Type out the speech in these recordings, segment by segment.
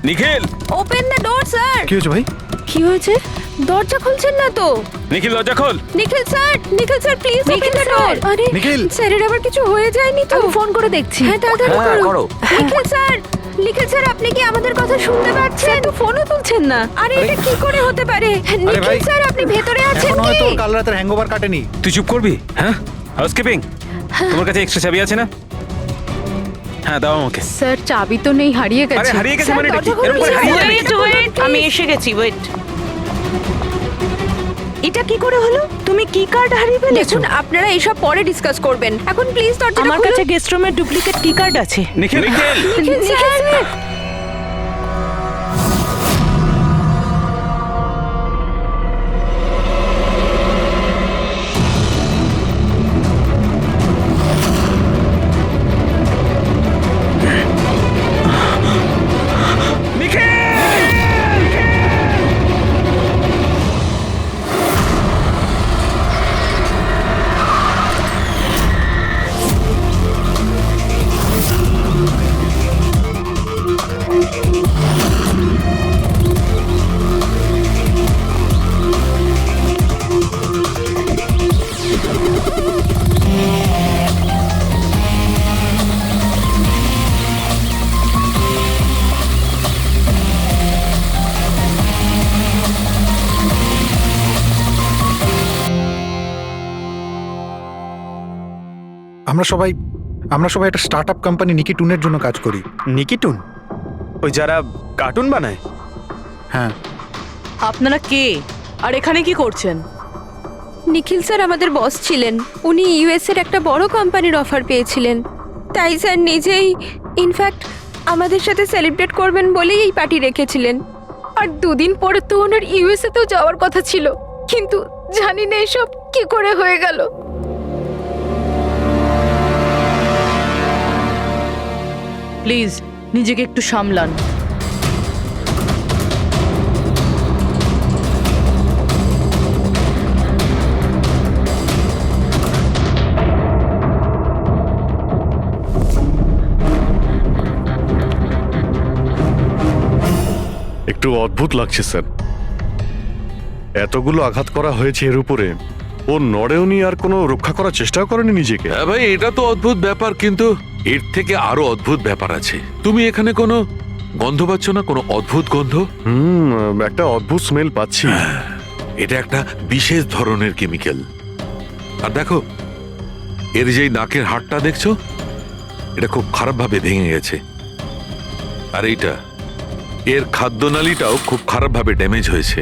Nikhil, open the door sir. কি হয়েছে ভাই? কি হয়েছে? দরজা খুলছেন না তো? নিখিল দরজা খোল। Nikhil sir please open the door. আরে নিখিল! স্যারের আবার কিছু হয়ে যায়নি তো? আমি ফোন করে দেখছি। হ্যাঁ তাড়াতাড়ি করো। নিখিল স্যার আপনি কি আমাদের কথা শুনতে পাচ্ছেন? তো ফোনও তুলছেন না। আরে এটা কি করে হতে পারে? নিখিল ভাই, স্যার আপনি ভেতরে আছেন এখনো হয়তো কি? কাল রাতের হ্যাংওভার কাটেনি। তুই চুপ করবি? হ্যাঁ, হাউসকিপিং, তোমার কাছে এক্সট্রা চাবি আছে না? হ্যাঁ দাও আমাকে। স্যার চাবি তো নেই, হারিয়ে গেছে। আরে হারিয়ে গেছে স্যার, মানে এটা কি? দরজা এরকম করে খুলুন, হারিয়ে স্যার। যাবে? ওয়েট আমি এসে গেছি। ওয়েট, এটা কি করে হলো? তুমি কি কার্ড হারিয়ে ফেলেছো? দেখুন আপনারা এইসব পরে ডিসকাস করবেন, এখন প্লিজ দরজাটা আমার খুলুন। কাছে গেস্ট রুমের ডুপ্লিকেট কি কার্ড আছে। নিখিল, নিখিল স্যার আমরা সবাই একটা স্টার্টআপ কোম্পানি নিকি টুনের জন্য কাজ করি। নিকিটুন, ওই যারা কার্টুন বানায়? হ্যাঁ, আপনারা কে আর এখানে কি করছেন? নিখিল স্যার আমাদের বস ছিলেন। উনি ইউএস এর একটা বড় কোম্পানির অফার পেয়েছিলেন, তাই স্যার নিজেই ইনফ্যাক্ট আমাদের সাথে সেলিব্রেট করবেন বলেই এই পার্টি রেখেছিলেন। আর দুদিন পরে তো ওনার ইউএসএ তেও যাওয়ার কথা ছিল, কিন্তু জানি না এসব কি করে হয়ে গেল। প্লিজ নিজেকে একটু সামলান। একটু অদ্ভুত লাগছে স্যার, এতগুলো আঘাত করা হয়েছে এর উপরে, ও নড়েওনি আর কোনো রক্ষা করার চেষ্টাও করেনি নিজেকে। হ্যাঁ ভাই, এটা তো অদ্ভুত ব্যাপার, কিন্তু এর থেকে আরো অদ্ভুত ব্যাপার আছে। তুমি এখানে কোনো গন্ধ পাচ্ছ না? কোনো অদ্ভুত গন্ধ? একটা অদ্ভুত স্মেল পাচ্ছি। এটা একটা বিশেষ ধরনের কেমিক্যাল। আর দেখো, এর যেই নাকের হাড়টা দেখছো, এটা খুব খারাপভাবে ভেঙে গেছে। আর এইটা, এর খাদ্যনালীটাও খুব খারাপভাবে ড্যামেজ হয়েছে।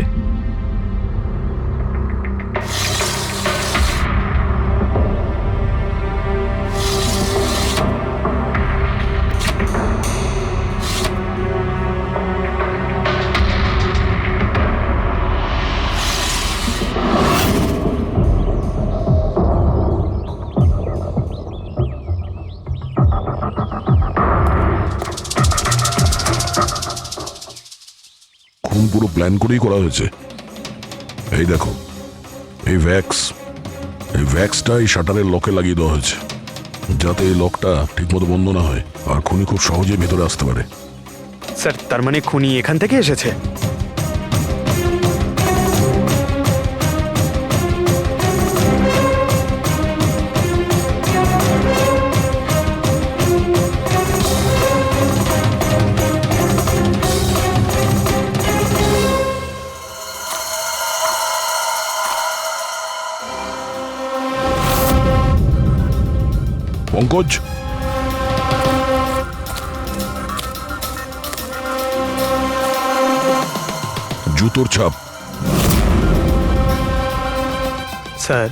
খুন পুরো প্ল্যান করেই করা হয়েছে। এই দেখো, এই ভ্যাক্সটা এই শাটারের লকে লাগিয়ে দেওয়া হয়েছে, যাতে এই লকটা ঠিকমতো বন্ধ না হয় আর খুনি খুব সহজেই ভেতরে আসতে পারে। স্যার, তার মানে খুনি এখান থেকে এসেছে? পঙ্কজ, জুতোর ছাপ। স্যার,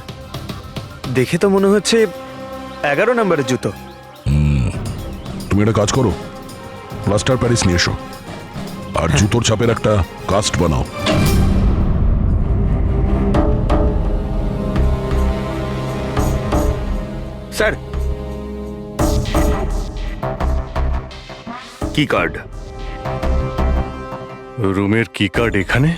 দেখে তো মনে হচ্ছে 11 নম্বরের জুতো। তুমি একটা কাজ করো, প্লাস্টার প্যারিস নিয়ে এসো আর জুতোর ছাপের একটা কাস্ট বানাও। স্যার, কি কার্ড? রুমের কি কার্ড এখানে?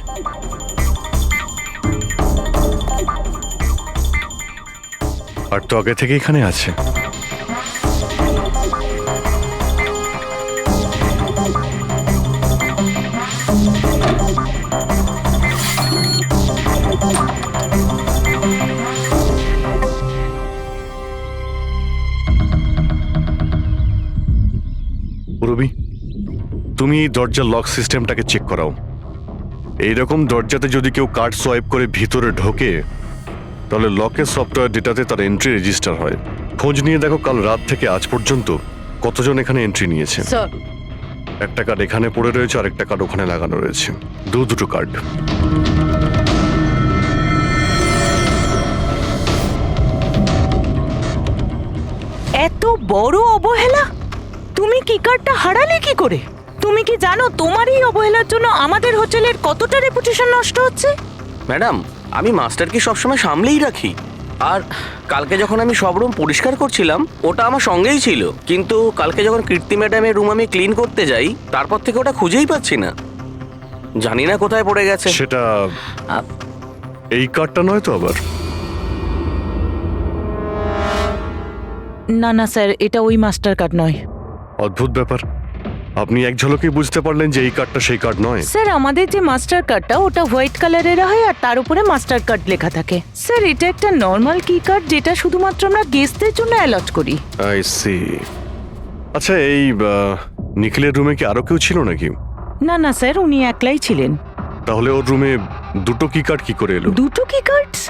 আর তো আগে থেকে এখানে আছে। রবি, তুমি এই দরজার লক সিস্টেমটাকে চেক করাও। এইরকম দরজাতে যদি কেউ কার্ড সোয়াইপ করে ভিতরে ঢোকে, তাহলে লকের সফটওয়্যার ডেটাতে তার এন্ট্রি রেজিস্টার হয়। খোঁজ নিয়ে দেখো কাল রাত থেকে আজ পর্যন্ত কতজন এখানে এন্ট্রি নিয়েছে। স্যার একটা কার্ড এখানে পড়ে রয়েছে, আর একটা কার্ড ওখানে লাগানো রয়েছে, দুটো কার্ড। এত বড় অবহেলা! তুমি কি কার্ডটা হারালে কি করে? তুমি কি জানো তোমার এই অবহেলার জন্য আমাদের হোটেলের কতটা রেপুটেশন নষ্ট হচ্ছে? ম্যাডাম, আমি মাস্টারকে সবসময় সামলেই রাখি। আর কালকে যখন আমি সব রুম পরিষ্কার করছিলাম, ওটা আমার সঙ্গেই ছিল। কিন্তু কালকে যখন কীর্তি ম্যাডামের রুম আমি ক্লিন করতে যাই, তারপর থেকে ওটা খুঁজেই পাচ্ছি না। জানি না কোথায় পড়ে গেছে। সেটা এই কার্ডটা নয় তো আবার? না না স্যার, এটা ওই মাস্টার কার্ড নয়। অদ্ভুত ব্যাপার, আপনি এক ঝলকেই বুঝতে পারলেন যে এই কার্ডটা সেই কার্ড নয়। স্যার, আমাদের যে মাস্টার কার্ডটা ওটা হোয়াইট কালারের হয় আর তার উপরে মাস্টার কার্ড লেখা থাকে। স্যার, এটা একটা নর্মাল কি কার্ড যেটা শুধুমাত্র আমরা গেস্টদের জন্য অ্যালট করি। I see. আচ্ছা, এই নিখিলের রুমে কি আরো কেউ ছিল নাকি? না না স্যার, উনি একলাই ছিলেন। তাহলে ওর রুমে দুটো কি কার্ড কি করে এলো? দুটো কি কার্ডস?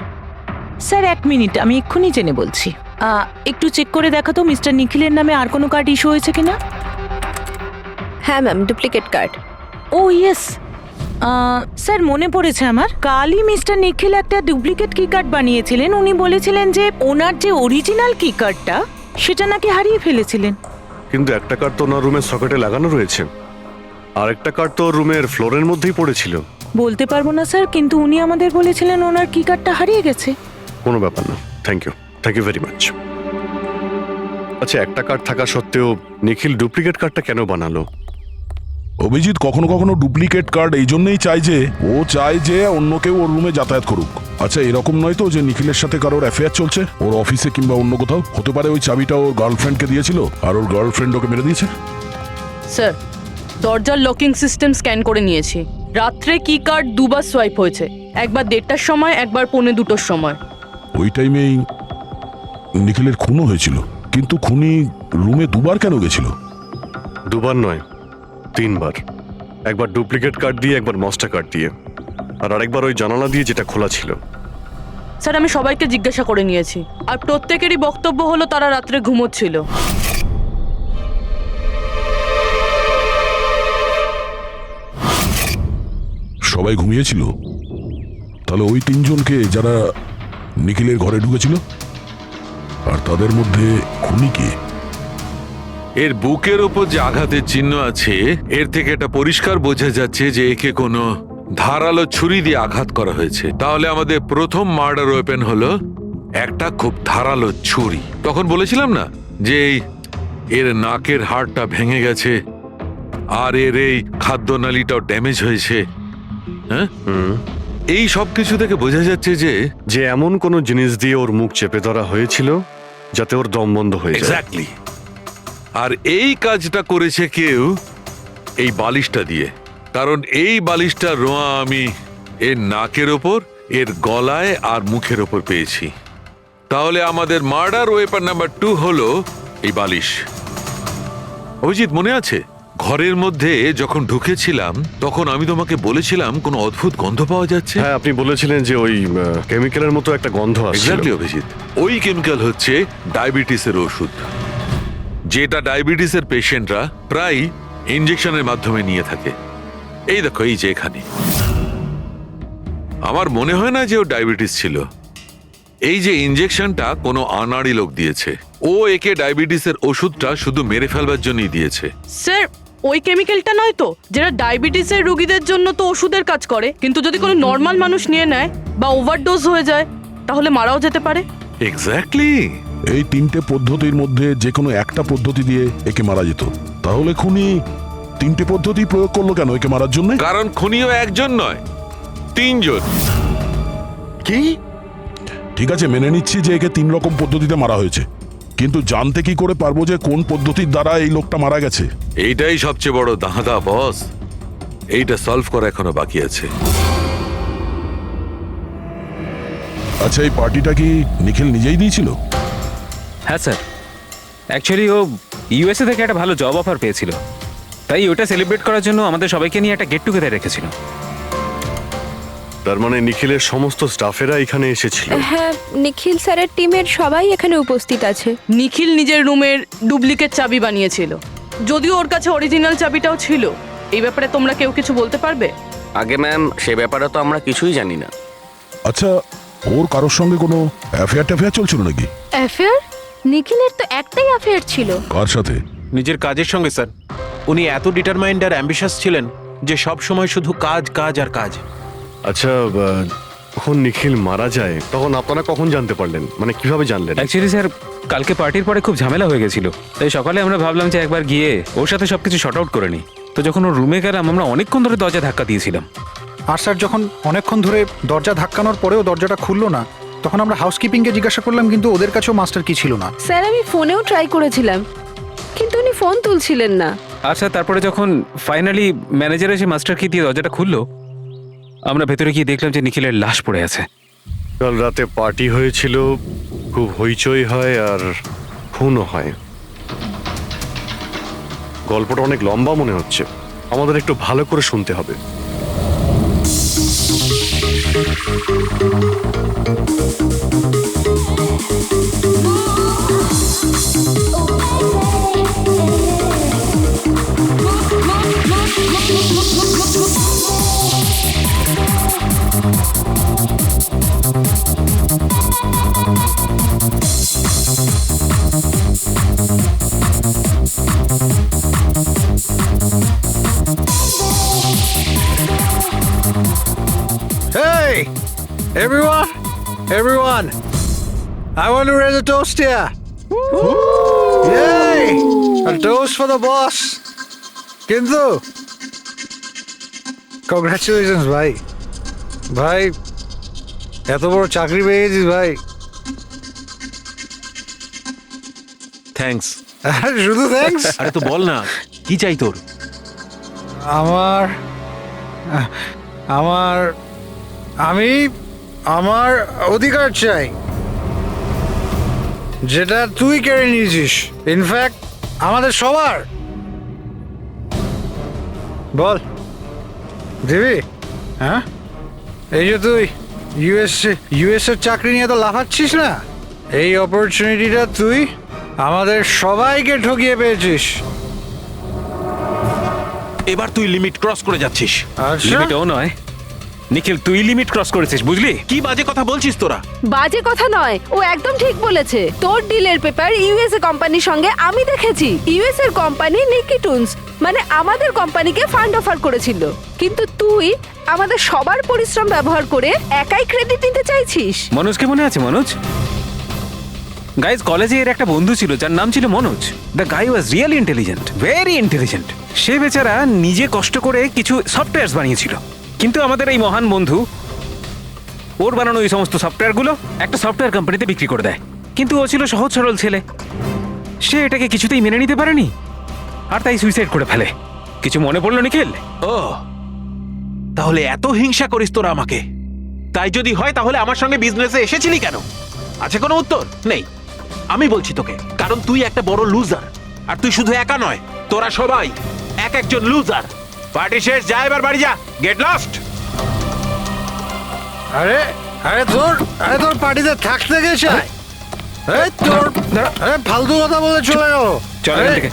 স্যার, 1 মিনিট, আমি এক্ষুনি জেনে বলছি। একটু চেক করে দেখা তো মিস্টার নিখিলের নামে আর কোনো কার্ড ইস্যু হয়েছে কিনা। হ্যাঁ ম্যাম, ডুপ্লিকেট কার্ড। ও ইয়েস, স্যার মনে পড়েছে আমার। কালই মিস্টার নিখিল একটা ডুপ্লিকেট কি কার্ড বানিয়েছিলেন। উনি বলেছিলেন যে ওনার যে অরিজিনাল কি কার্ডটা সেটা নাকি হারিয়ে ফেলেছিলেন। কিন্তু একটা কার্ড তো ওনার রুমের সকেটে লাগানো রয়েছে, আর একটা কার্ড তো রুমের ফ্লোরের মধ্যেই পড়েছিল। বলতে পারবো না স্যার, কিন্তু উনি আমাদের বলেছিলেন ওনার কি কার্ডটা হারিয়ে গেছে। কোনো ব্যাপার না, থ্যাংক ইউ ভেরি মাচ। আচ্ছা, একটা কার্ড থাকা সত্ত্বেও নিখিল ডুপ্লিকেট কার্ডটা কেন বানালো? অভিজিৎ কখনো কখনো ডুপ্লিকেট কার্ড এই জন্যই চায় যে ও চায় যে অন্য কেউ ওর রুমে যাতায়াত করুক। আচ্ছা, এরকম নয় তো যে নিখিলের সাথে কারোর অ্যাফেয়ার চলছে ওর অফিসে কিংবা অন্য কোথাও? হতে পারে ওই চাবিটা ওর গার্লফ্রেন্ডকে দিয়েছিল আর ওর গার্লফ্রেন্ড ওকে মেরে দিয়েছে। স্যার, দরজার লকিং সিস্টেম স্ক্যান করে নিয়েছি। রাত্রে কি কার্ড দুবার সোয়াইপ হয়েছে, একবার 1:30টার সময়, একবার 1:45টার সময়। ওই টাইমেই নিখিলের খুনও হয়েছিল, কিন্তু খুনি রুমে দুবার কেন গেছিল? দুবার নয়, 3 বার। একবার ডুপ্লিকেট কার্ড দিয়ে, একবার মাস্টার কার্ড দিয়ে, আর আরেকবার ওই জানালা দিয়ে যেটা খোলা ছিল। স্যার, আমি সবাইকে জিজ্ঞাসা করে নিয়েছি, আর প্রত্যেকেরই বক্তব্য হলো তারা রাত্রে ঘুমোচ্ছিল। সবাই ঘুমিয়েছিল? তাহলে ওই 3 জনকে যারা নিখিলের ঘরে ঢুকেছিল, আর তাদের মধ্যে খুনি কে? এর বুকের ওপর যে আঘাতের চিহ্ন আছে, এর থেকে এটা পরিষ্কার বোঝা যাচ্ছে যে একে কোনো ধারালো ছুরি দিয়ে আঘাত করা হয়েছে। তাহলে আমাদের প্রথম মার্ডার ওয়েপেন হলো একটা খুব ধারালো ছুরি। তখন বলেছিলাম না যে এর নাকের হাড়টা ভেঙে গেছে আর এর এই খাদ্যনালীটাও ড্যামেজ হয়েছে। হ্যাঁ, এই সব কিছু থেকে বোঝা যাচ্ছে যে এমন কোনো জিনিস দিয়ে ওর মুখ চেপে ধরা হয়েছিল যাতে ওর দম বন্ধ হয়ে যায়। এক্স্যাক্টলি। আর এই কাজটা করেছে কেউ এই বালিশটা দিয়ে, কারণ এই বালিশটা রোয়া আমি এর নাকের ওপর, এর গলায় আর মুখের ওপর পেয়েছি। তাহলে আমাদের মার্ডার ওয়েপন নাম্বার 2 হলো এই বালিশ। অভিজিৎ, মনে আছে ঘরের মধ্যে যখন ঢুকেছিলাম তখন আমি তোমাকে বলেছিলাম কোনো অদ্ভুত গন্ধ পাওয়া যাচ্ছে? হ্যাঁ, আপনি বলেছিলেন যে ওই কেমিক্যালের মতো একটা গন্ধ আসছে। এক্স্যাক্টলি অভিজিৎ, ওই কেমিক্যাল হচ্ছে ডায়াবেটিসের ওষুধ, যেটা ডায়াবেটিসের পেশেন্টরা প্রায় ইনজেকশনের মাধ্যমে নিয়ে থাকে। এই দেখো, এই যে এখানে। আমার মনে হয় না যে ও ডায়াবেটিস ছিল। এই যে ইনজেকশনটা কোনো আনাড়ি লোক দিয়েছে। ও একে ডায়াবেটিসের ওষুধটা শুধু মেরে ফেলবার জন্যই দিয়েছে। স্যার, ওই কেমিক্যালটা নয় তো, যেটা ডায়াবেটিসের রোগীদের জন্য তো ওষুধের কাজ করে, কিন্তু যদি কোনো নর্মাল মানুষ নিয়ে নেয় বা ওভারডোজ হয়ে যায় তাহলে মারাও যেতে পারে। এক্স্যাক্টলি। এই 3টে পদ্ধতির মধ্যে যে কোনো একটা পদ্ধতি দিয়ে একে মারা যেত। তাহলে খুনি 3টে পদ্ধতি প্রয়োগ করলো কেন একে মারার জন্য? কারণ খুনিও একজন নয়, 3 জন। কি? ঠিক আছে, মেনে নিচ্ছি যে একে 3 রকম পদ্ধতিতে মারা হয়েছে, কিন্তু জানতে কি করে পারবো যে কোন পদ্ধতির দ্বারা এই লোকটা মারা গেছে? এইটাই সবচেয়ে বড় দাঁদা বস। এইটা সলভ করা এখনো বাকি আছে। আচ্ছা, এই পার্টিটা কি নিখিল নিজেই দিয়েছিল? হ্যাঁ স্যার, অ্যাকচুয়ালি ও ইউএসএ থেকে একটা ভালো জব অফার পেয়েছিল, তাই ওটা সেলিব্রেট করার জন্য আমাদের সবাইকে নিয়ে একটা গেট টুগেদার রেখেছিল। তার মানে নিখিলের সমস্ত স্টাফেরা এখানে এসেছিল। হ্যাঁ, নিখিল স্যারের টিমের সবাই এখানে উপস্থিত আছে। নিখিল নিজের রুমের ডুপ্লিকেট চাবি বানিয়েছিল, যদিও ওর কাছে অরিজিনাল চাবিটাও ছিল। এই ব্যাপারে তোমরা কেউ কিছু বলতে পারবে? আগে ম্যাম, সে ব্যাপারে তো আমরা কিছুই জানি না। আচ্ছা, ওর কারোর সঙ্গে কোনো অ্যাফেয়ার চলছিল নাকি? অ্যাফেয়ার? নিখিলের তো একটাই অ্যাফেয়ার ছিল। কার সাথে? নিজের কাজের সঙ্গে স্যার। উনি এত ডিটারমাইন্ড আর অ্যাম্বিশাস ছিলেন যে সব সময় শুধু কাজ কাজ আর কাজ। আচ্ছা, যখন নিখিল মারা যায় তখন আপনারা কখন জানতে পারলেন, মানে কিভাবে জানলেন? অ্যাকচুয়ালি স্যার, কালকে পার্টির পরে খুব ঝামেলা হয়ে গেছিল, তাই সকালে আমরা ভাবলাম যে একবার গিয়ে ওর সাথে সবকিছু শর্ট আউট করে নিই। তো যখন ওর রুমে গেলাম, আমরা অনেকক্ষণ ধরে দরজা ধাক্কা দিয়েছিলাম। আর স্যার, যখন অনেকক্ষণ ধরে দরজা ধাক্কানোর পরেও দরজাটা খুললো না, তখন আমরা হাউসকিপিংকে জিজ্ঞাসা করলাম, কিন্তু ওদের কাছেও মাস্টার কি ছিল না। স্যার, আমি ফোনেও ট্রাই করেছিলাম, কিন্তু উনি ফোন তুলছিলেন না। আর স্যার, তারপরে যখন ফাইনালি ম্যানেজার এসে মাস্টার কি দিয়ে দরজাটা খুললো, আমরা ভেতরে গিয়ে দেখলাম যে নিখিলের লাশ পড়ে আছে। কাল রাতে পার্টি হয়েছিল, খুব হইচই হয় আর খুনও হয়। গল্পটা অনেক লম্বা মনে হচ্ছে, আমাদের একটু ভালো করে শুনতে হবে। Hey, everyone, I want to raise a toast here. Yay! A toast for the boss. কিন্তু কংগ্রাচুলেশনস ভাই, ভাই এত বড় চাকরি পেয়ে গেছিস ভাই। থ্যাঙ্কস। শুধু থ্যাঙ্কস? আরে তো বল না, কি চাই তোর? আমার আমার আমি আমার অধিকার চাই, যেটা তুই কেড়ে নিয়েছিস, ইনফ্যাক্ট আমাদের সবার। বল দিবি? হ্যাঁ, এই যে তুই ইউএসএর চাকরি নিয়ে তো লাফাচ্ছিস না, এই অপরচুনিটিটা তুই আমাদের সবাইকে ঠকিয়ে পেয়েছিস। এবার তুই লিমিট ক্রস করে যাচ্ছিস। আচ্ছা, লিমিটও নয় নিখিল, তুই লিমিট ক্রস করেছিস, বুঝলি? কি বাজে কথা বলছিস তোরা? বাজে কথা নয়, ও একদম ঠিক বলেছে। তোর ডিলের পেপার ইউএসএ কোম্পানির সঙ্গে আমি দেখেছি। ইউএস এর কোম্পানি নিকি টুনস মানে আমাদের কোম্পানিকে ফান্ড অফার করেছিল, কিন্তু তুই আমাদের সবার পরিশ্রম ব্যবহার করে একাই ক্রেডিট নিতে চাইছিস। মনোজকে মনে আছে? মনোজ গাইজ, কলেজে এর একটা বন্ধু ছিল যার নাম ছিল Manoj. The guy was really intelligent, very intelligent. সে বেচারা নিজে কষ্ট করে কিছু সফটওয়্যার বানিয়েছিল, কিন্তু আমাদের এই মহান বন্ধু ওর বানানো এই সমস্ত সফটওয়্যারগুলো একটা সফটওয়্যার কোম্পানিতে বিক্রি করে দেয়। কিন্তু ও ছিল সহজ সরল ছেলে, সে এটাকে কিছুতেই মেনে নিতে পারেনি, আর তাই সুইসাইড করে ফেলে। কিছু মনে পড়লো নিখিল? ও, তাহলে এত হিংসা করিস তোরা আমাকে? তাই যদি হয় তাহলে আমার সঙ্গে বিজনেসে এসেছিলি কেন? আছে কোনো উত্তর নেই? আমি বলছি তোকে, কারণ তুই একটা বড় লুজার। আর তুই শুধু একা নয়, তোরা সবাই এক একজন লুজার। পার্টি শেষ, যা এবার বাড়ি যা, গেট লস্ট। আরে আরে তোর পার্টিতে থাকতে গেছে, আরে ফালতু কথা বলে চলে গেল। চল এখান থেকে।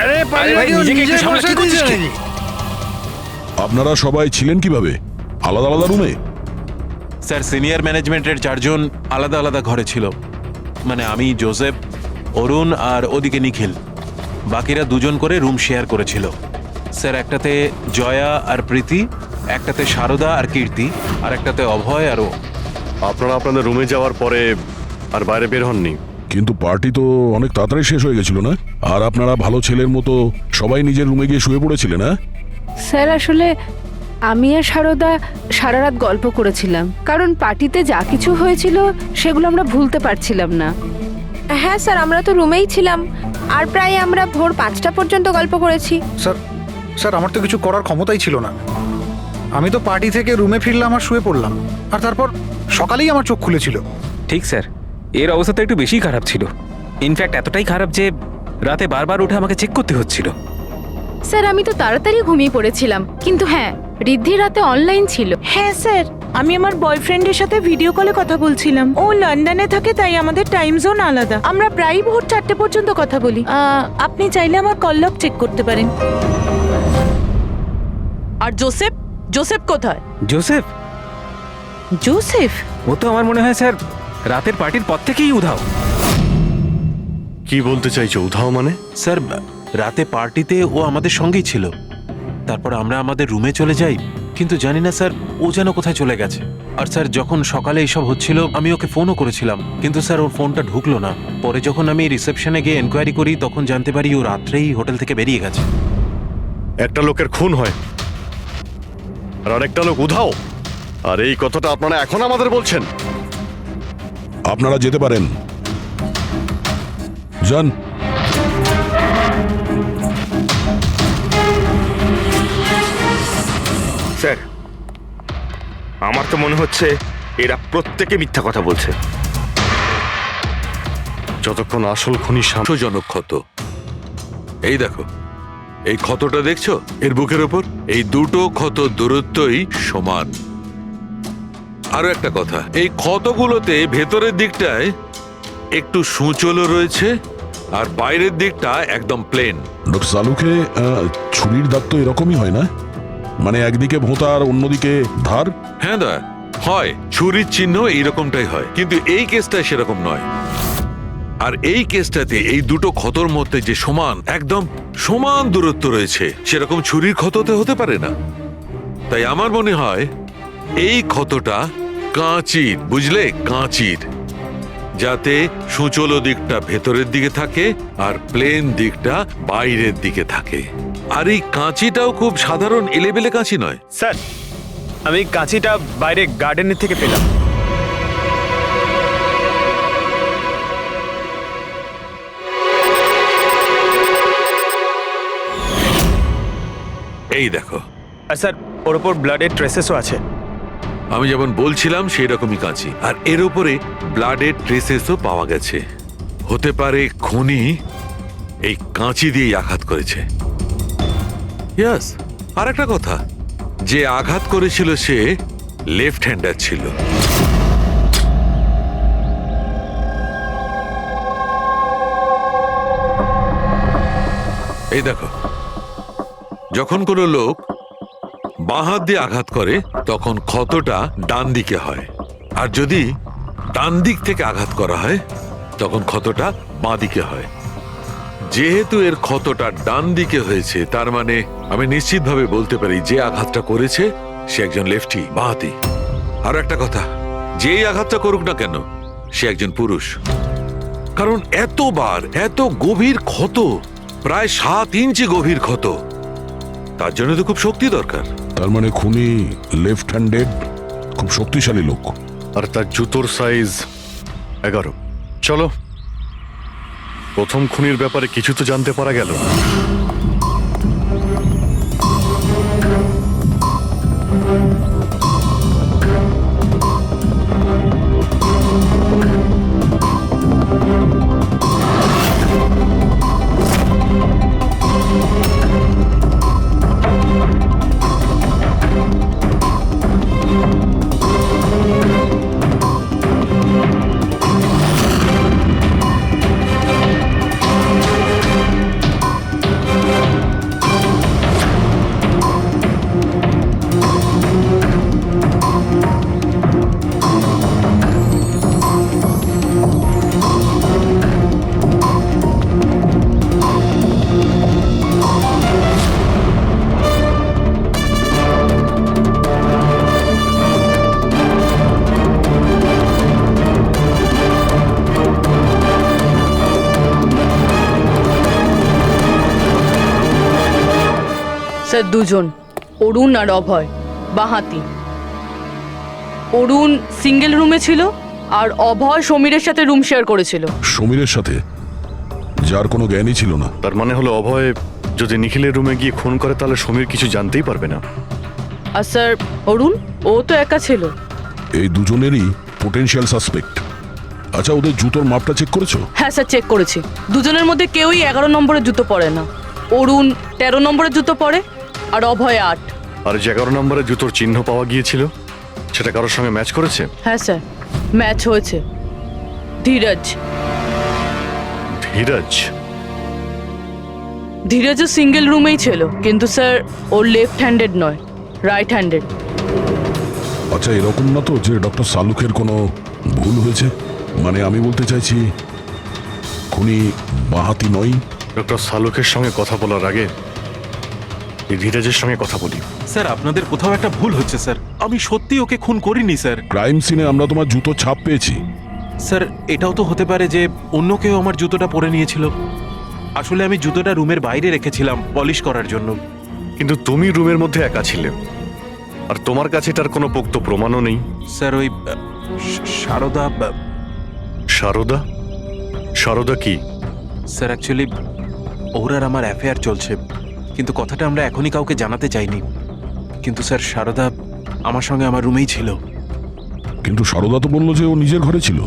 আরে ভাই, নিজেকে একটু সামলা, কি করছিস কি? আপনারা সবাই ছিলেন কিভাবে আলাদা আলাদা রুমে? স্যার, সিনিয়র ম্যানেজমেন্টের 4 জন আলাদা আলাদা ঘরে ছিল, মানে আমি, জোসেফ, অরুণ আর ওদিকে নিখিল। বাকিরা 2 জন করে রুম শেয়ার করেছিল। স্যার, একটাতে জয়া আর প্রীতি, একটাতে শারদা আর কীর্তি, আর একটাতে অভয় আর ও। আপনারা আপনাদের রুমে যাওয়ার পরে আর বাইরে বের হননি? কিন্তু পার্টি তো অনেক তাড়াতাড়ি শেষ হয়ে গেছিল না? আর আপনারা ভালো ছেলের মতো সবাই নিজের রুমে গিয়ে শুয়ে পড়েছিলেন? না স্যার, আসলে আমি আর সারদা সারা রাত গল্প করেছিলাম, কারণ পার্টিতে যা কিছু হয়েছিল সেগুলো আমরা ভুলতে পারছিলাম না। হ্যাঁ স্যার, আমরা তো রুমেই ছিলাম, আর প্রায় আমরা ভোর 5টা পর্যন্ত গল্প করেছি। স্যার, আমার তো কিছু করার ক্ষমতাই ছিল না। আমি তো পার্টি থেকে রুমে ফিরলাম আর শুয়ে পড়লাম, আর তারপর সকালেই আমার চোখ খুলেছিল। ঠিক স্যার, এর অবস্থা তো একটু বেশি খারাপ ছিল। ইনফ্যাক্ট এতটাই খারাপ যে রাতে বারবার উঠে আমাকে চেক করতে হচ্ছিল। স্যার আমি তো তাড়াতাড়ি ঘুমিয়ে পড়েছিলাম, কিন্তু হ্যাঁ ঋদ্ধি রাতে অনলাইন ছিল। হ্যাঁ স্যার, আমি আমার বয়ফ্রেন্ডের সাথে ভিডিও কলে কথা বলছিলাম। ও লন্ডনে থাকে, তাই আমাদের টাইম জোন আলাদা। আমরা প্রায় ভোর 4টে পর্যন্ত কথা বলি। আপনি চাইলে আমার কল লগ চেক করতে পারেন। আর জোসেফ জোসেফ কোথায়? জোসেফ? জোসেফ? ও তো আমার মনে হয় স্যার রাতের পার্টির পর থেকেই উধাও। কি বলতে চাইছো উধাও মানে? স্যার রাতে পার্টিতে ও আমাদের সঙ্গেই ছিল, তারপর আমরা আমাদের রুমে চলে যাই, কিন্তু জানি না স্যার ও যেন কোথায় চলে গেছে। আর স্যার যখন সকালে এইসব হচ্ছিল আমি ওকে ফোনও করেছিলাম, কিন্তু স্যার ওর ফোনটা ঢুকলো না। পরে যখন আমি রিসেপশনে গিয়ে এনকোয়ারি করি তখন জানতে পারি ও রাত্রেই হোটেল থেকে বেরিয়ে গেছে। একটা লোকের খুন হয় আর আরেকটা লোক উধাও, আর এই কথাটা আপনারা এখন আমাদের বলছেন? আপনারা যেতে পারেন, যান। স্যার আমার তো মনে হচ্ছে এরা প্রত্যেকে মিথ্যা কথা বলছে। যতক্ষণ আসল খুনি জনক ক্ষত। এই দেখো, এই ক্ষতটা দেখছো এর বুকের ওপর? এই দুটো ক্ষত দূরত্বই সমান। আরো একটা কথা, এই ক্ষতগুলোতে ভেতরের দিকটায় একটু সূচলও রয়েছে আর বাইরের দিকটা একদম প্লেন। ডক্টর সালুকে ছুরির দাগ তো এরকমই হয় না? মানে একদিকে ভোঁতা আর অন্যদিকে ধার? হ্যাঁ দা, হয় ছুরির চিহ্ন এইরকমটাই হয়, কিন্তু এই কেসটা সেরকম নয়। আর এই কেসটাতে এই দুটো ক্ষতর মধ্যে যে সমান, একদম সমান দূরত্ব রয়েছে, সেরকম ছুরির ক্ষততে হতে পারে না। তাই আমার মনে হয় এই ক্ষতটা কাঁচির, বুঝলে, কাঁচির, যাতে সূচলো দিকটা ভেতরের দিকে থাকে আর প্লেন দিকটা বাইরের দিকে থাকে। আর এই কাঁচিটাও খুব সাধারণ এলেবেলে কাঁচি নয়। স্যার আমি কাঁচিটা বাইরে গার্ডেনের থেকে পেলাম। এই দেখো, আর স্যার ওর ওপর ব্লাডের ট্রেসেসও আছে। আমি যেমন বলছিলাম সেই রকমই কাঁচি, আর এর উপরে ব্লাডের ট্রেসেসও পাওয়া গেছে। হতে পারে খুনি এই কাঁচি দিয়েই আঘাত করেছে। ইয়াস, আর একটা কথা, যে আঘাত করেছিল সে লেফট হ্যান্ডার ছিল। এই দেখো, যখন কোনো লোক বাঁ হাত দিয়ে আঘাত করে তখন ক্ষতটা ডান দিকে হয়, আর যদি ডান দিক থেকে আঘাত করা হয় তখন ক্ষতটা বাঁ দিকে হয়। যেহেতু এর ক্ষতটা ডান দিকে হয়েছে, তার মানে আমি নিশ্চিতভাবে বলতে পারি যে আঘাতটা করেছে সে একজন লেফটি, বাঁহাতি। আর একটা কথা, যেই আঘাতটা করুক না কেন সে একজন পুরুষ, কারণ এতবার, এত গভীর ক্ষত, প্রায় 7 ইঞ্চি গভীর ক্ষত, তার জন্য তো খুব শক্তি দরকার। তার মানে খুনি লেফট হ্যান্ডেড, খুব শক্তিশালী লোক। আর তার জুতোর সাইজ 11। চলো, প্রথম খুনির ব্যাপারে কিছু তো জানতে পারা গেল। স্যার দুজন, অরুণ আর অভয়, বাঁহাতি। অরুণ সিঙ্গেল রুমে ছিল আর অভয় সমীরের সাথে রুম শেয়ার করেছিল। সমীরের সাথে, যার কোনো জ্ঞানই ছিল না। তার মানে হলো অভয় যদি নিখিলের রুমে গিয়ে খুন করে তাহলে সমীর কিছু জানতেই পারবে না। আর স্যার অরুণ, ও তো একা ছিল। এই দুজনেরই পোটেনশিয়াল সাসপেক্ট। আচ্ছা, ওদের জুতোর মাপটা চেক করেছো? হ্যাঁ স্যার, চেক করেছি। দুজনের মধ্যে কেউই 11 নম্বরের জুতো পরে না। অরুণ 13 নম্বরের জুতো পরে আর অভয় 8। আর যে 11 নম্বরের জুতোর চিহ্ন পাওয়া গিয়েছিল সেটা কারোর সঙ্গে ম্যাচ করেছে? হ্যাঁ স্যার, ম্যাচ হয়েছে। ধীরজ। ধীরজও সিঙ্গেল রুমেই ছিল, কিন্তু স্যার ও লেফট হ্যান্ডেড নয়, রাইট হ্যান্ডেড। আচ্ছা, এরকম না তো যে ডক্টর সালুকের কোনো ভুল হয়েছে? মানে আমি বলতে চাইছি খুনি বাঁহাতি নয়। ডক্টর সালুকের সঙ্গে কথা বলার আগে এই ধীরাজের সঙ্গে কথা বলি। স্যার, আপনাদের কোথাও একটা ভুল হচ্ছে স্যার। আমি সত্যি ওকে খুন করিনি স্যার। ক্রাইম সিনে আমরা তোমার জুতো ছাপ পেয়েছি। স্যার, এটাও তো হতে পারে যে অন্য কেউ আমার জুতোটা পরে নিয়েছিল। আসলে আমি জুতোটা রুমের বাইরে রেখেছিলাম পলিশ করার জন্য। কিন্তু তুমি রুমের মধ্যে একা ছিলে, আর তোমার কাছে তার কোনো পোক্ত প্রমাণও নেই। স্যার, ওই সারদা। সারদা? সারদা কি? স্যার, অ্যাকচুয়ালি ওর আর আমার অ্যাফেয়ার চলছে, কিন্তু কথাটা আমরা এখনই কাউকে জানাতে চাইনি। কিন্তু স্যার, সারদা আমার সঙ্গে আমার রুমেই ছিল। কিন্তু সারদা তো বললো যে ও নিজের ঘরে ছিল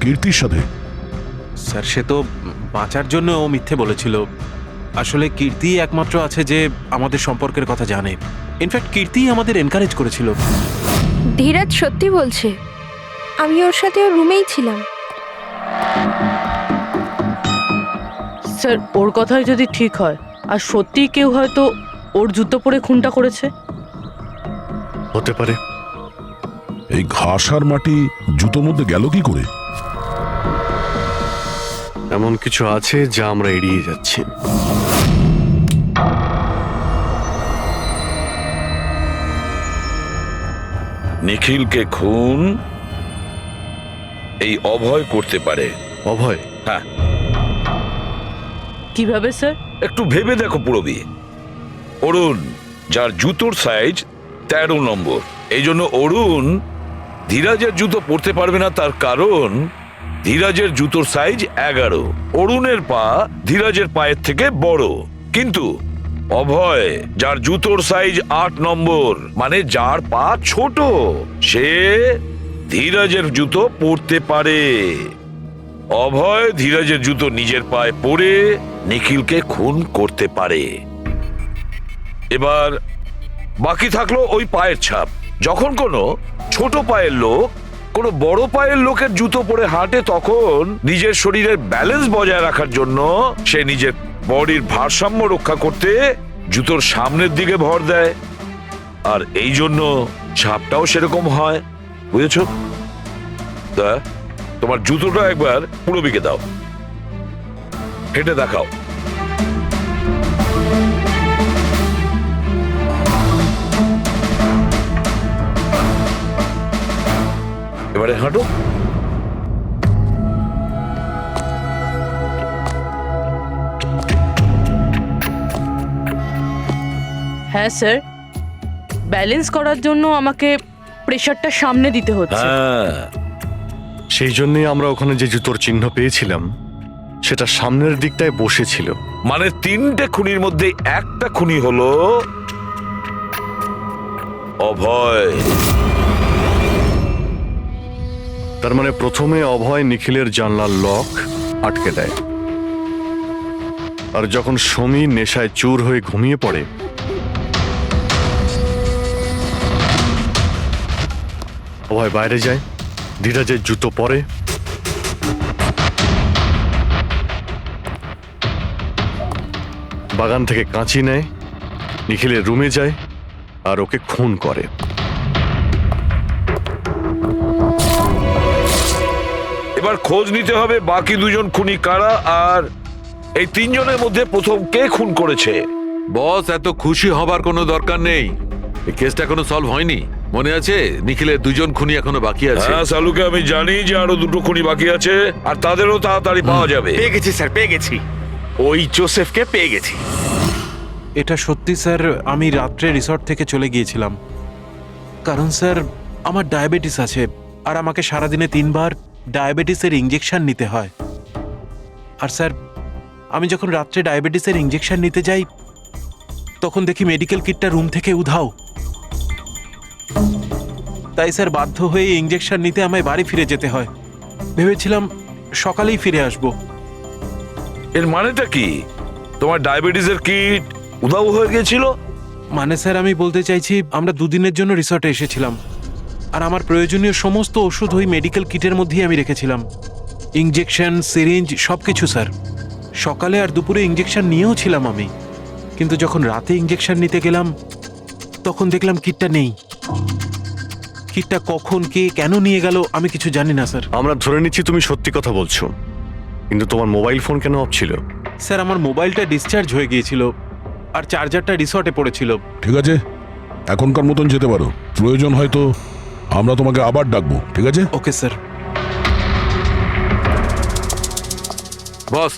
কীর্তির সাথে। স্যার, সে তো বাঁচার জন্য ও মিথ্যে বলেছিল। আসলে কীর্তি একমাত্র আছে যে আমাদের সম্পর্কের কথা জানে। ইনফ্যাক্ট কীর্তি আমাদের এনকারেজ করেছিল। ধীরাজ সত্যি বলছে, আমি ওর সাথে ওর রুমেই ছিলাম। স্যার, ওর কথাই যদি ঠিক হয় আর সত্যিই কেউ হয়তো ওর জুতো পরে খুনটা করেছে। হতে পারে। এই ঘাস আর মাটি জুতোর মধ্যে গেল কি করে? এমন কিছু আছে যা আমরা এড়িয়ে যাচ্ছি। নিখিলকে খুন এই অভয় করতে পারে। অভয়? হ্যাঁ। কিভাবে স্যার? একটু ভেবে দেখো পুরবি। অরুণ, যার জুতোর সাইজ 13 নম্বর, এই জন্য অরুণ ধীরাজের জুতো পরতে পারবে না। তার কারণ ধীরাজের জুতোর সাইজ 11। অরুণের পা ধীরাজের পায়ের থেকে বড়। কিন্তু অভয়, যার জুতোর সাইজ 8 নম্বর, মানে যার পা ছোট, সে ধীরাজের জুতো পরতে পারে। অভয় ধীরাজের জুতো নিজের পায়ে পরে নিখিলকে খুন করতে পারে। এবার বাকি থাকলো ওই পায়ের ছাপ। যখন কোনো ছোট পায়ের লোক কোনো বড় পায়ের লোকের জুতো পরে হাঁটে, তখন নিজের শরীরের ব্যালেন্স বজায় রাখার জন্য সে নিজের বডির ভারসাম্য রক্ষা করতে জুতোর সামনের দিকে ভর দেয়, আর এই জন্য ছাপটাও সেরকম হয়। বুঝেছো? তা তোমার জুতোটা একবার পুরবিকে দাও, হেঁটে দেখাও। এবারে হাঁটো। হ্যাঁ স্যার, ব্যালেন্স করার জন্য আমাকে প্রেশারটা সামনে দিতে হচ্ছে। হ্যাঁ, সেই জন্যই আমরা ওখানে যে জুতোর চিহ্ন পেয়েছিলাম সেটা সামনের দিকটায় বসেছিল। মানে 3টে খুনির মধ্যে একটা খুনি হলো অভয়। তার মানে প্রথমে অভয় নিখিলের জানলার লক আটকে দেয়, আর যখন সমীর নেশায় চুর হয়ে ঘুমিয়ে পড়ে, অভয় বাইরে যায়, ধীরাজের জুতো পরে, বাগান থেকে কাঁচি নেয়, নিখিলের রুমে যায় আর ওকে খুন করে। এবার খোঁজ নিতে হবে বাকি 2 জন খুনি কারা, আর এই 3 জনের মধ্যে প্রথম কে খুন করেছে। বস, এত খুশি হবার কোনো দরকার নেই। এই কেসটা এখনো সলভ হয়নি। মনে আছে নিখিলের 2 জন খুনি এখনো বাকি আছে। হ্যাঁ সালুকে আমি জানি যে আরো 2টো খুনি বাকি আছে, আর তাদেরও তাড়াতাড়ি পাওয়া যাবে। পেয়ে গেছি স্যার, পেয়ে গেছি। ওই জোসেফকে পেয়ে গেছি। এটা সত্যি স্যার, আমি রাত্রে রিসর্ট থেকে চলে গিয়েছিলাম। কারণ স্যার, আমার ডায়াবেটিস আছে, আর আমাকে সারাদিনে 3 বার ডায়াবেটিসের ইঞ্জেকশন নিতে হয়। আর স্যার, আমি যখন রাত্রে ডায়াবেটিসের ইঞ্জেকশন নিতে যাই, তখন দেখি মেডিকেল কিটটা রুম থেকে উধাও। তাই স্যার বাধ্য হয়ে ইঞ্জেকশন নিতে আমায় বাড়ি ফিরে যেতে হয়। ভেবেছিলাম সকালেই ফিরে আসব। এর মানেটা কি? তোমার ডায়াবেটিসের কিট উধাও হয়ে গেছিল? মানে স্যার আমি বলতে চাইছি আমরা দুদিনের জন্য রিসর্টে এসেছিলাম, আর আমার প্রয়োজনীয় সমস্ত ওষুধ ওই মেডিকেল কিটের মধ্যেই আমি রেখেছিলাম। ইঞ্জেকশন, সিরিঞ্জ সব কিছু স্যার। সকালে আর দুপুরে ইঞ্জেকশন নিয়েও ছিলাম আমি, কিন্তু যখন রাতে ইঞ্জেকশন নিতে গেলাম তখন দেখলাম কিটটা নেই। কিটটা কখন কে কেন নিয়ে গেল আমি কিছু জানি না স্যার। আমরা ধরে নিচ্ছি তুমি সত্যি কথা বলছো, কিন্তু তোমার মোবাইল ফোন কেন অফ ছিল? স্যার আমার মোবাইলটা ডিসচার্জ হয়ে গিয়েছিল আর চার্জারটা রিসর্টে পড়েছিল। ঠিক আছে, এখনকার মতন যেতে পারো। প্রয়োজন হয়তো আমরা তোমাকে আবার ডাকবো, ঠিক আছে? Okay sir. বস,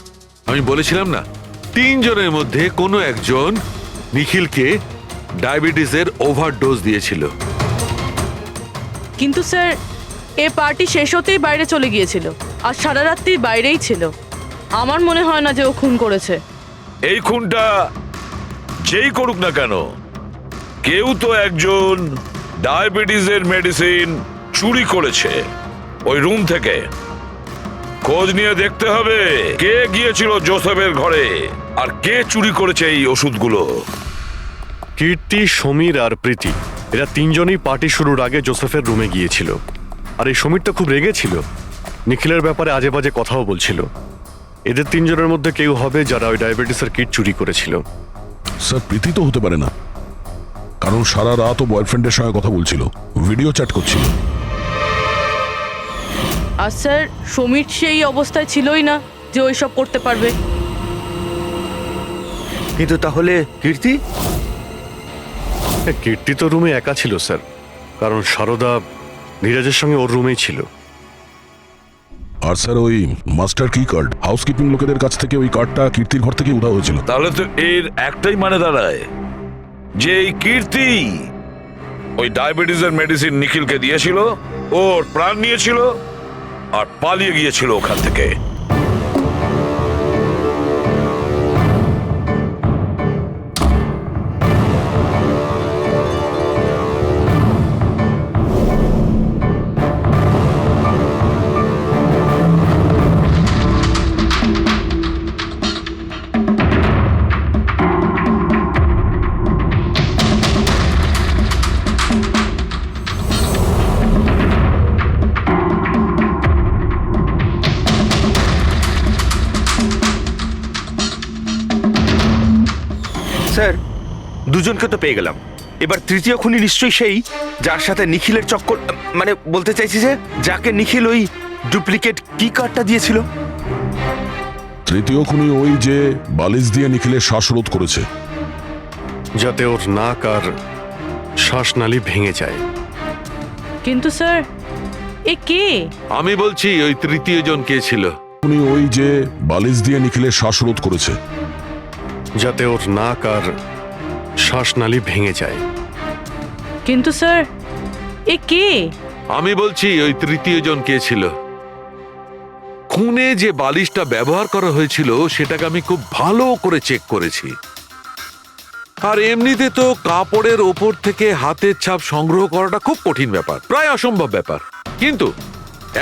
আমি বলেছিলাম না, 3 জনের মধ্যে কোনো একজন নিখিলকে ডায়াবেটিসের ওভারডোজ দিয়েছিল। কিন্তু স্যার এ পার্টি শেষ হতেই বাইরে চলে গিয়েছিল আর সারা রাত্রি বাইরেই ছিল। আমার মনে হয় না যে ও খুন করেছে। এই খুনটা যেই করুক না কেন, কেউ তো একজন ডায়াবেটিসের মেডিসিন চুরি করেছে ওই রুম থেকে। খোঁজ নিয়ে দেখতে হবে কে গিয়েছিল জোসেফের ঘরে আর কে চুরি করেছে এই ওষুধগুলো। কীর্তি, সমীর আর প্রীতি এরা 3 জনই পার্টি শুরুর আগে জোসেফের রুমে গিয়েছিল। আর এই সমীরটা খুব রেগেছিল, নিখিলের ব্যাপারে আজে বাজে কথাও বলছিল। এদের 3 জনের মধ্যে কেউ হবে যারা ওই ডায়াবেটিসের কিট চুরি করেছিল। স্যার, প্রীতি তো হতে পারে না, কারণ সারা রাত ও বয়ফ্রেন্ডের সঙ্গে কথা বলছিল, ভিডিও চ্যাট করছিল। আর স্যার সমীর সেই অবস্থায় ছিলই না যে ওইসব করতে পারবে। কিন্তু তাহলে কীর্তি? কীর্তি তো রুমে একা ছিল স্যার, কারণ সারদা ধীরাজের সঙ্গে ওর রুমেই ছিল। আর স্যার, ওই মাস্টার কি কার্ড হাউসকিপিং লোকেদের কাছ থেকে ওই কার্ডটা কীর্তির ঘর থেকে উধাও হয়েছিল। তাহলে তো এর একটাই মানে দাঁড়ায় যে এই কীর্তি ওই ডায়াবেটিসের মেডিসিন নিখিলকে দিয়েছিল, ওর প্রাণ নিয়েছিল আর পালিয়ে গিয়েছিল ওখান থেকে। স্যার, দুজনকে তো পেয়ে গেলাম। এবার তৃতীয় খুনি নিশ্চয়ই সেই যার সাথে নিখিলের চক্কর, মানে বলতে চাইছি যে যাকে নিখিল ওই ডুপ্লিকেট কি কার্ডটা দিয়েছিল। তৃতীয় খুনি ওই যে বালিশ দিয়ে নিখিলের শ্বাসরোধ করেছে, যাতে ওর নাক আর শ্বাসনালী ভেঙে যায়। কিন্তু স্যার এ কে? আমি বলছি ওই তৃতীয় জন কে ছিল। খুনি ওই যে বালিশ দিয়ে নিখিলের শ্বাসরোধ করেছে, যাতে ওর নাক আর শ্বাসনালী ভেঙে যায়। কিন্তু স্যার এ কে? আমি বলছি ওই তৃতীয় জন কে ছিল। খুনে যে বালিশটা ব্যবহার করা হয়েছিল সেটাকে আমি খুব ভালো করে চেক করেছি। আর এমনিতে তো কাপড়ের ওপর থেকে হাতের ছাপ সংগ্রহ করাটা খুব কঠিন ব্যাপার, প্রায় অসম্ভব ব্যাপার। কিন্তু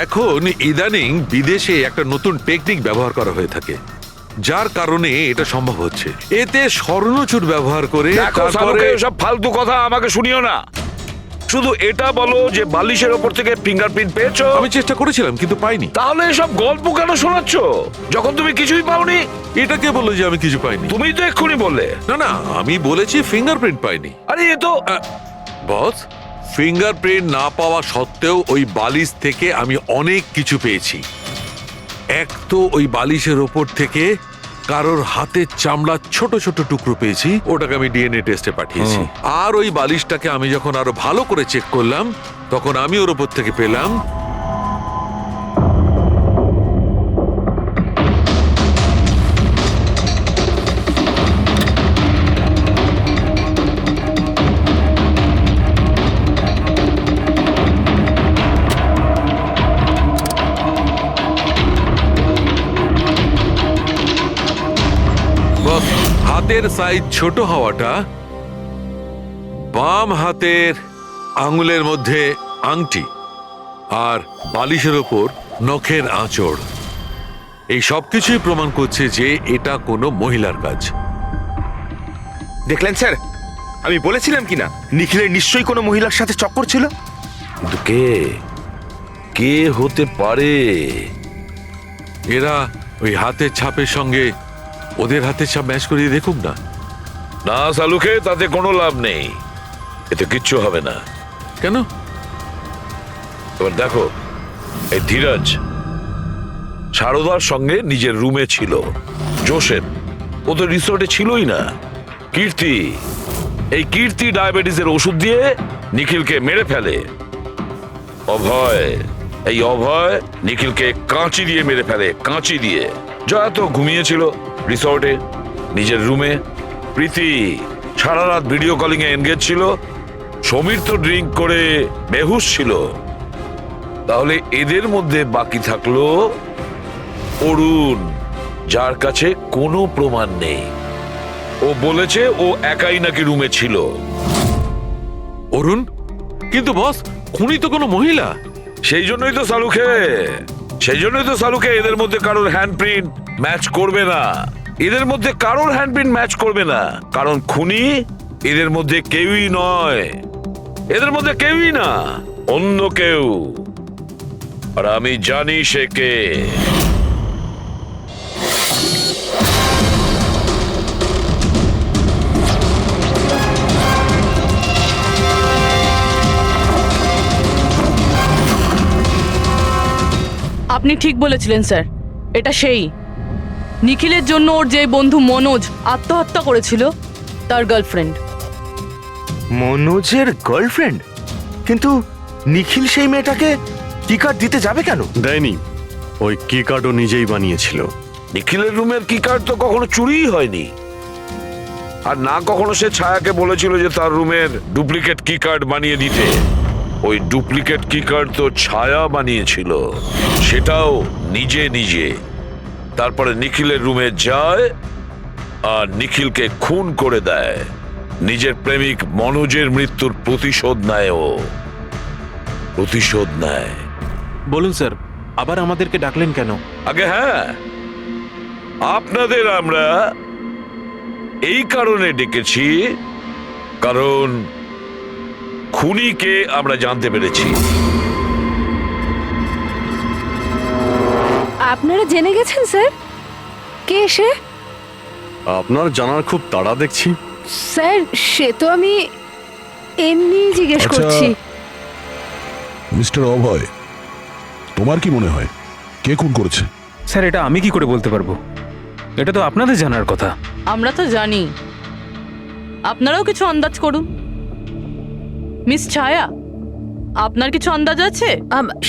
এখন ইদানিং বিদেশে একটা নতুন টেকনিক ব্যবহার করা হয়ে থাকে, যার কারণে এটা সম্ভব হচ্ছে। এতে স্বর্ণচুর ব্যবহার করে তারপরে সব ফালতু কথা আমাকে শুনিও না। শুধু এটা বলো যে বালিশের ওপর থেকে ফিঙ্গারপ্রিন্ট পেয়েছো। আমি চেষ্টা করেছিলাম কিন্তু পাইনি। তাহলে এসব গল্প কেন শোনাচ্ছ যখন তুমি কিছুই পাওনি? এটা কে বললো যে আমি কিছু পাইনি? তুমি তো এক্ষুনি বললে। না না, আমি বলেছি ফিঙ্গারপ্রিন্ট পাইনি। আরে এ তো বস, ফিঙ্গারপ্রিন্ট না পাওয়া সত্ত্বেও ওই বালিশ থেকে আমি অনেক কিছু পেয়েছি। এক তো ওই বালিশের ওপর থেকে কারোর হাতের চামড়ার ছোট ছোট টুকরো পেয়েছি, ওটাকে আমি ডিএনএ টেস্টে পাঠিয়েছি। আর ওই বালিশটাকে আমি যখন আরো ভালো করে চেক করলাম তখন আমি ওর ওপর থেকে পেলাম হাতের সাইজ ছোট হওয়াটা বাম হাতের আঙুলের মধ্যে আংটি আর বালিশের ওপর নখের আঁচড়, এই সব কিছুই প্রমাণ করছে যে এটা কোনো মহিলার কাজ। দেখলেন স্যার, আমি বলেছিলাম কি না নিখিলের নিশ্চয়ই কোনো মহিলার সাথে চক্কর ছিল। কিন্তু কে কে হতে পারে? এরা ওই হাতের ছাপের সঙ্গে ওদের হাতের ছাপ ম্যাচ করিয়ে দেখুক না। না সালুকে, তাতে কোনো লাভ নেই, এতে কিচ্ছু হবে না। কেন? এবার দেখো, এই ধীরাজ সারদার সঙ্গে নিজের রুমে ছিল, জোসেফ ও তো রিসোর্টে ছিলই না, কীর্তি, এই কীর্তি ডায়াবেটিসের ওষুধ দিয়ে নিখিলকে মেরে ফেলে, অভয়, এই অভয় নিখিলকে কাঁচি দিয়ে মেরে ফেলে, কাঁচি দিয়ে। জয়া তো ঘুমিয়েছিল রিসর্টে নিজের রুমে, প্রীতি সারা রাত ভিডিও কলিং এ এনগেজ ছিল, সমীর তো ড্রিঙ্ক করে বেহুশ ছিল। তাহলে এদের মধ্যে বাকি থাকলো অরুণ, যার কাছে কোনো প্রমাণ নেই। ও বলেছে ও একাই নাকি রুমে ছিল। অরুণ? কিন্তু বস, খুনি তো কোনো মহিলা। সেই জন্যই তো সালুকে এদের মধ্যে কারোর হ্যান্ডপ্রিন্ট ম্যাচ করবে না, এদের মধ্যে কারোর হ্যান্ডপ্রিন্ট ম্যাচ করবে না, কারণ খুনি এদের মধ্যে কেউই নয়, এদের মধ্যে কেউই না, অন্য কেউ। আর আমি জানি সে কে। আপনি ঠিক বলেছিলেন স্যার, এটা সেই নিখিলের জন্য ওর যে বন্ধু মনোজ আত্মহত্যা করেছিল তার গার্লফ্রেন্ড। মনোজের গার্লফ্রেন্ড? কিন্তু নিখিল সেই মেয়েটাকে কি কার্ড দিতে যাবে কেন? দেয়নি, ওই কি কার্ডও নিজেই বানিয়েছিল। নিখিলের রুমের কি কার্ড তো কখনো চুরিই হয়নি, আর না কখনো সে ছায়াকে বলেছিল যে তার রুমের ডুপ্লিকেট কি কার্ড বানিয়ে দিতে। ওই ডুপ্লিকেট কি কার্ড তো ছায়া বানিয়েছিল, সেটাও নিজে নিজে। তারপরে নিখিলের রুমে যায় আর নিখিলকে খুন করে দেয়। নিজের প্রেমিক মনোজের মৃত্যুর প্রতিশোধ নেয়, ও প্রতিশোধ নেয়। বলুন স্যার, আবার আমাদেরকে ডাকলেন কেন? আগে হ্যাঁ, আপনাদের আমরা এই কারণে ডেকেছি, কারণ খুনিকে আমরা জানতে পেরেছি। আপনারা জেনে গেছেন স্যার কে সে? আপনার জানার খুব তাড়া দেখছি। স্যার সে তো আমি এমনি জিজ্ঞেস আচ্ছা। করছি। মিস্টার অভয়, তোমার কি মনে হয় কে খুন করেছে? স্যার এটা আমি কি করে বলতে পারবো, এটা তো আপনাদের জানার কথা। আমরা তো জানি, আপনারাও কিছু আন্দাজ করুন। মিস ছায়া, আপনার কিছু আন্দাজ আছে?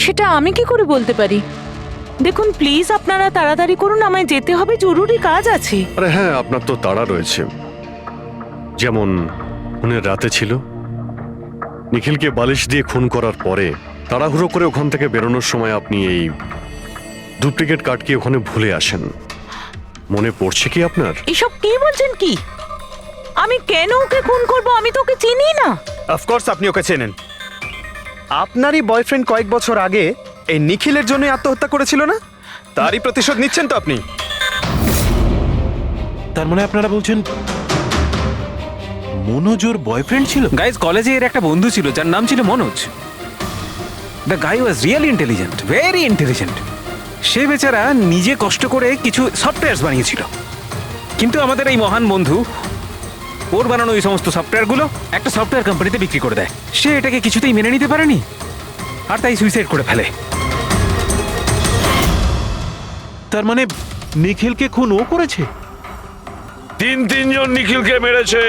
সেটা আমি কি করে বলতে পারি? দেখুন প্লিজ আপনারা তাড়াতাড়ি করুন, আমায় যেতে হবে, জরুরি কাজ আছে। আরে হ্যাঁ, আপনার তো তাড়া রয়েছে। যেমন খুনের রাতে ছিল, নিখিলকে বালিশ দিয়ে খুন করার পরে তাড়াহুড়ো করে ওখান থেকে বেরোনোর সময় আপনি এই ডুপ্লিকেট কার্ডকে ওখানে ভুলে আসেন। মনে পড়ছে কি আপনার? এসব কি বলছেন কি? আমি কেন ওকে খুন করব? আমি তো ওকে চিনি না। অফকোর্স আপনি ওকে চেনেন। আপনারই বয়ফ্রেন্ড কয়েক বছর আগে এই নিখিলের জন্য আত্মহত্যা করেছিল না? তারই প্রতিশোধ নিচ্ছেন তো আপনি? তার মানে আপনারা বলছেন মনোজ ওর বয়ফ্রেন্ড ছিল? গাইজ, কলেজে এর একটা বন্ধু ছিল যার নাম ছিল Manoj. The guy was really intelligent, very intelligent. সে বেচারা নিজে কষ্ট করে কিছু সফটওয়্যার বানিয়েছিল, কিন্তু আমাদের এই মহান বন্ধু ওর বানানো ওই সমস্ত সফটওয়্যারগুলো একটা সফটওয়্যার কোম্পানিতে বিক্রি করে দেয়। সে এটাকে কিছুতেই মেনে নিতে পারেনি, আর তাই সুইসাইড করে ফেলে। তার মানে নিখিলকে খুন ও করেছে? তিনজন নিখিলকে মেরেছে,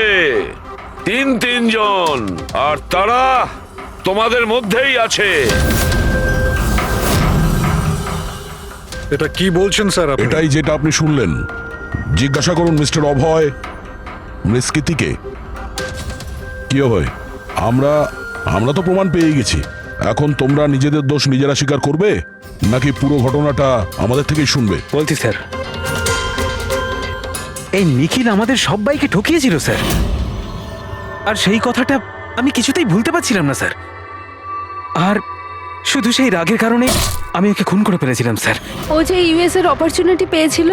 তিনজন, আর তারা তোমাদের মধ্যেই আছে। এটা কি বলছেন স্যার আপনি? এটাই যেটা আপনি শুনলেন। জিজ্ঞাসা করুন মিস্টার অভয় মৃস্কিতিকে। কি অভয়, আমরা তো প্রমাণ পেয়ে গেছি। এখন তোমরা নিজেদের দোষ নিজেরা স্বীকার করবে নাকি পুরো ঘটনাটা আমাদের থেকেই শুনবে? বলছি স্যার, এই নিখিল আমাদের সবাইকে ঠকিয়েছিল স্যার, আর সেই কথাটা আমি কিছুতেই ভুলতে পারছিলাম না স্যার। আর শুধু সেই রাগের কারণে আমি ওকে খুন করে ফেলেছিলাম স্যার। ও যে ইউএস এর অপরচুনিটি পেয়েছিল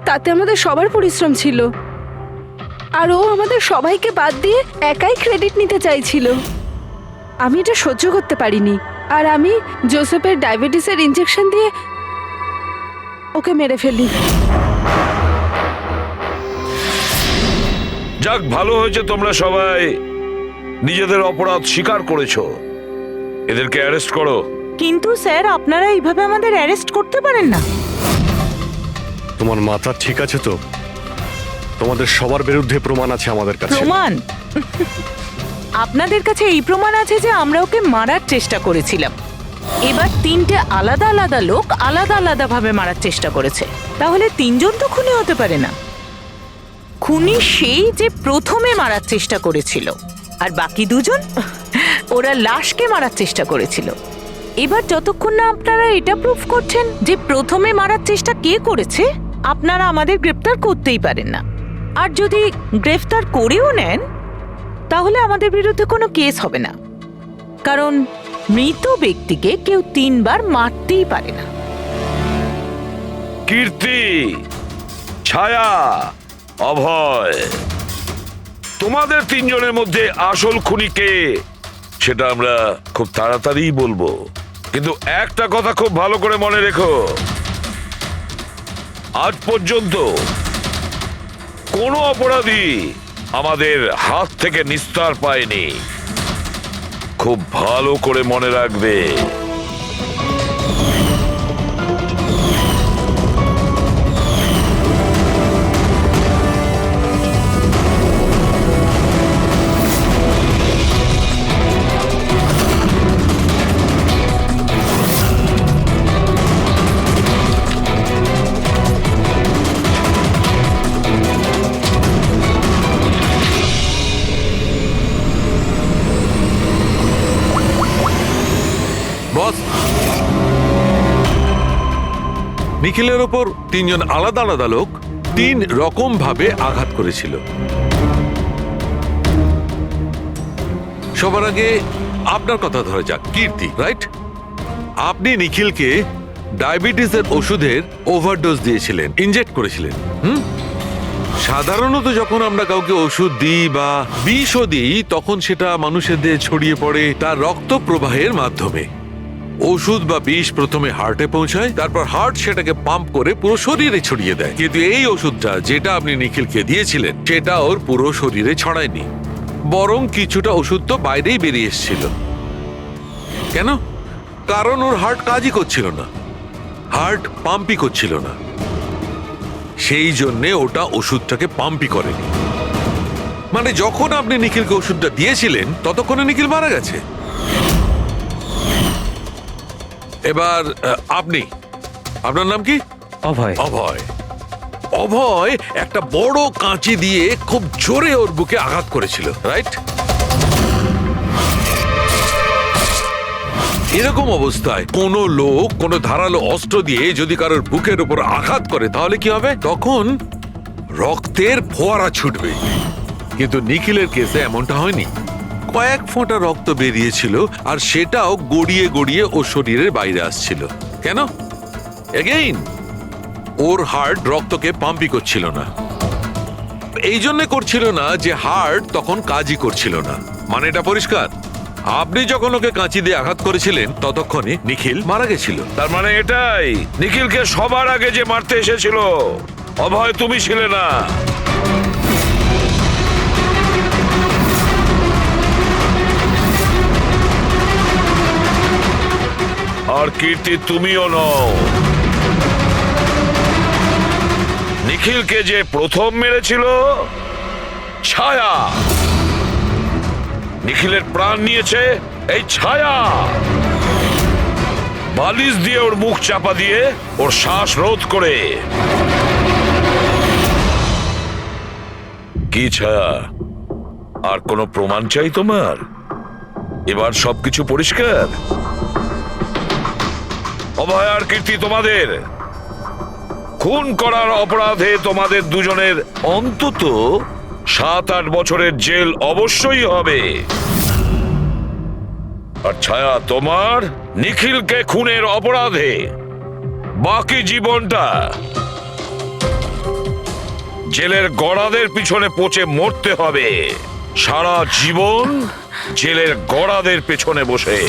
তাতে আমাদের সবার পরিশ্রম ছিল, আর ও আমাদের সবাইকে বাদ দিয়ে একাই ক্রেডিট নিতে চাইছিল। আমি এটা সহ্য করতে পারিনি, আর আমি জোসেফের ডায়াবেটিসের ইনজেকশন দিয়ে ওকে মেরে ফেলি। যাক, ভালো হয়েছে তোমরা সবাই নিজেদের অপরাধ স্বীকার করেছো। এদেরকে অ্যারেস্ট করো। কিন্তু স্যার আপনারা এইভাবে আমাদের অ্যারেস্ট করতে পারেন না। তোমার মাথা ঠিক আছে তো? তোমাদের সবার বিরুদ্ধে প্রমাণ আছে আমাদের কাছে। প্রমাণ? আপনাদের কাছে এই প্রমাণ আছে যে আমরা ওকে মারার চেষ্টা করেছিলাম। এবার 3টে আলাদা আলাদা লোক আলাদা আলাদা ভাবে মারার চেষ্টা করেছে, তাহলে 3জন তো খুনি হতে পারে না। খুনি সেই যে প্রথমে মারার চেষ্টা করেছিল, আর বাকি 2জন ওরা লাশকে মারার চেষ্টা করেছিল। এবার যতক্ষণ না আপনারা এটা প্রুফ করছেন যে প্রথমে মারার চেষ্টা কে করেছে, আপনারা আমাদের গ্রেফতার করতেই পারেন না। আর যদি গ্রেফতার করেও নেন তাহলে আমাদের বিরুদ্ধে কোনো কেস হবে না, কারণ মৃত ব্যক্তিকে কেউ 3 বার মারতেই পারে না। কীর্তি, ছায়া, অভয়, তোমাদের 3 জনের মধ্যে আসল খুনি কে সেটা আমরা খুব তাড়াতাড়ি বলবো। কিন্তু একটা কথা খুব ভালো করে মনে রেখো, আজ পর্যন্ত কোনো অপরাধী আমাদের হাত থেকে নিস্তার পায়নি। খুব ভালো করে মনে রাখবে। বস, নিখিলের ওপর 3 জন আলাদা আলাদা লোক 3 রকম ভাবে আঘাত করেছিল। সবার আগে আপনার কথা ধরা যাক, কীর্তি, রাইট? আপনি নিখিলকে ডায়াবেটিসের ওষুধের ওভারডোজ দিয়েছিলেন, ইনজেক্ট করেছিলেন। সাধারণত যখন আমরা কাউকে ওষুধ দিই বা বিষও দিই তখন সেটা মানুষের দেহে ছড়িয়ে পড়ে তার রক্ত প্রবাহের মাধ্যমে। ওষুধ বা বিষ প্রথমে হার্টে পৌঁছায়, তারপর হার্ট সেটাকে পাম্প করে পুরো শরীরে ছড়িয়ে দেয়। কিন্তু এই ওষুধটা যেটা আপনি নিখিলকে দিয়েছিলেন সেটা ওর পুরো শরীরে ছড়ায়নি, বরং কিছুটা ওষুধ তো বাইরেই বেরিয়ে এসেছিল। কেন? কারণ ওর হার্ট কাজই করছিল না, হার্ট পাম্পই করছিল না, সেই জন্যে ওটা ওষুধটাকে পাম্পই করেনি। মানে যখন আপনি নিখিলকে ওষুধটা দিয়েছিলেন ততক্ষণে নিখিল মারা গেছে। এবার আপনি, আপনার নাম কি? অভয়। অভয়। অভয় একটা বড় কাঁচি দিয়ে খুব জোরে ওর বুকে আঘাত করেছিল, রাইট? এরকম অবস্থায় কোনো লোক কোনো ধারালো অস্ত্র দিয়ে যদি কারোর বুকের উপর আঘাত করে তাহলে কি হবে? তখন রক্তের ফোয়ারা ছুটবে। কিন্তু নিখিলের কেসে এমনটা হয়নি। কয়েক ফোঁটা রক্ত বেরিয়েছিল, আর সেটাও গড়িয়ে গড়িয়ে ওর শরীরের বাইরে আসছিল। কেন? এগেইন ওর হার্ট রক্তকে পাম্পই করছিল না। এই জন্য করছিল না যে হার্ট তখন কাজই করছিল না। মানে এটা পরিষ্কার, আপনি যখন ওকে কাঁচি দিয়ে আঘাত করেছিলেন ততক্ষণে নিখিল মারা গেছিল। তার মানে এটাই, নিখিলকে সবার আগে যে মারতে এসেছিল অভয় তুমি ছিলে না। আর কীর্তি তুমিও নও। নিখিলকে যে প্রথম মেরেছিল ছায়া, নিখিলের প্রাণ নিয়েছে এই ছায়া। বালিশ দিয়ে ওর মুখ চাপা দিয়ে ওর শ্বাস রোধ করে। কি ছায়া, আর কোনো প্রমাণ চাই তোমার? এবার সবকিছু পরিষ্কার। অভয় আর কীর্তি, তোমাদের খুন করার অপরাধে তোমাদের দুজনের অন্তত 7-8 বছরের জেল অবশ্যই হবে। আর ছায়া তোমার নিখিলকে খুনের অপরাধে বাকি জীবনটা জেলের গড়াদের পিছনে পচে মরতে হবে, সারা জীবন জেলের গড়াদের পেছনে বসে।